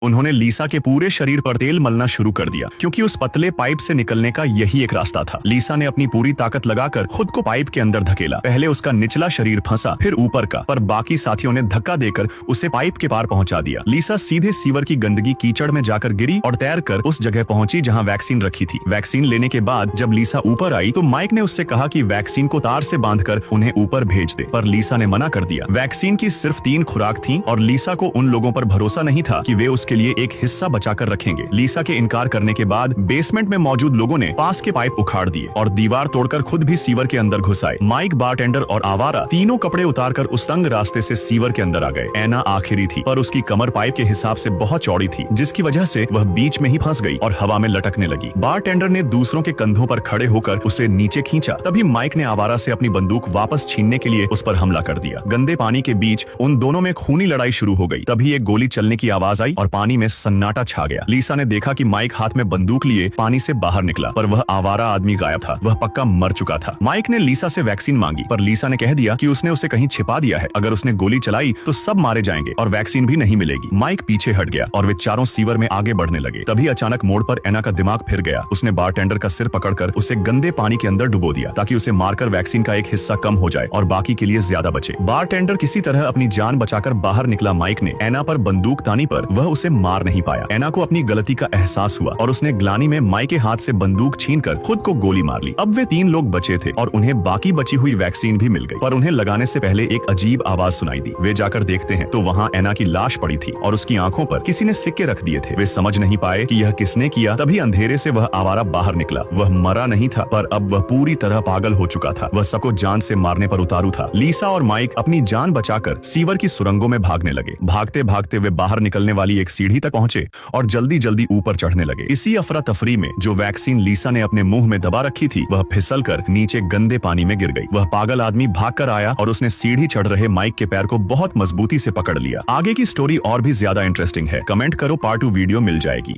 उन्होंने लीसा के पूरे शरीर पर तेल मलना शुरू कर दिया क्योंकि उस पतले पाइप से निकलने का यही एक रास्ता था। लीसा ने अपनी पूरी ताकत लगाकर खुद को पाइप के अंदर धकेला। पहले उसका निचला शरीर फंसा, फिर ऊपर का, पर बाकी साथियों ने धक्का देकर उसे पाइप के पार पहुंचा दिया। लीसा सीधे सीवर की गंदगी कीचड़ में जाकर गिरी और तैरकर उस जगह पहुंची जहां वैक्सीन रखी थी। वैक्सीन लेने के बाद जब लीसा ऊपर आई तो माइक ने उससे कहा कि वैक्सीन को तार से बांधकर उन्हें ऊपर भेज दे, पर लीसा ने मना कर दिया। वैक्सीन की सिर्फ 3 खुराक थी और लीसा को उन लोगों पर भरोसा नहीं था कि वे उसके लिए एक हिस्सा बचाकर रखेंगे। लीसा के इनकार करने के बाद बेसमेंट में मौजूद लोगों ने पास के पाइप उखाड़ दिए और दीवार तोड़कर खुद भी सीवर के अंदर घुस आए। माइक, बारटेंडर और आवारा तीनों कपड़े उतारकर उस तंग रास्ते से सीवर के अंदर आ गए। एना आखिरी थी, पर उसकी कमर पाइप के हिसाब से बहुत चौड़ी थी, जिसकी वजह से वह बीच में ही फंस गई और हवा में लटकने लगी। बारटेंडर ने दूसरों के कंधों पर खड़े होकर उसे नीचे खींचा। तभी माइक ने आवारा से अपनी बंदूक वापस छीनने के लिए उस पर हमला कर दिया। गंदे पानी के बीच उन दोनों में खूनी लड़ाई शुरू हो गई। तभी एक गोली चलने की आवाज आई और पानी में सन्नाटा छा गया। लीसा ने देखा कि माइक हाथ में बंदूक लिए पानी से बाहर निकला, पर वह आवारा आदमी गायब था। वह पक्का मर चुका था। माइक ने लीसा से वैक्सीन मांगी, पर लीसा ने कह दिया कि उसने उसे कहीं छिपा दिया है। अगर उसने गोली चलाई तो सब मारे जाएंगे और वैक्सीन भी नहीं मिलेगी। माइक पीछे हट गया और वे चारों सीवर में आगे बढ़ने लगे। तभी अचानक मोड़ पर एना का दिमाग फिर गया। उसने बारटेंडर का सिर पकड़कर उसे गंदे पानी के अंदर डुबो दिया ताकि उसे मारकर वैक्सीन का एक हिस्सा कम हो जाए और बाकी के लिए ज्यादा बचे। बारटेंडर किसी तरह अपनी जान बचाकर बाहर निकला। माइक ने एना पर बंदूक तानी, पर वह उसे मार नहीं पाया। एना को अपनी गलती का एहसास हुआ और उसने ग्लानी में माइक के हाथ से बंदूक छीनकर खुद को गोली मार ली। अब वे 3 लोग बचे थे और उन्हें बाकी बची हुई वैक्सीन भी मिल गई, पर उन्हें लगाने से पहले एक अजीब आवाज सुनाई दी। वे जाकर देखते हैं तो वहाँ एना की लाश पड़ी थी और उसकी आंखों पर किसी ने सिक्के रख दिए थे। वे समझ नहीं पाए कि यह किसने किया। तभी अंधेरे से वह आवारा बाहर निकला। वह मरा नहीं था, पर अब वह पूरी तरह पागल हो चुका था। वह सबको जान से मारने पर उतारू था। लीसा और माइक अपनी जान बचाकर सीवर की सुरंगों में भागने लगे। भागते भागते वे बाहर निकलने वाली एक सीढ़ी तक पहुंचे और जल्दी जल्दी ऊपर चढ़ने लगे। इसी अफरा तफरी में जो वैक्सीन लीसा ने अपने मुंह में दबा रखी थी, वह फिसलकर नीचे गंदे पानी में गिर गई। वह पागल आदमी भागकर आया और उसने सीढ़ी चढ़ रहे माइक के पैर को बहुत मजबूती से पकड़ लिया। आगे की स्टोरी और भी ज्यादा इंटरेस्टिंग है। कमेंट करो, पार्ट 2 वीडियो मिल जाएगी।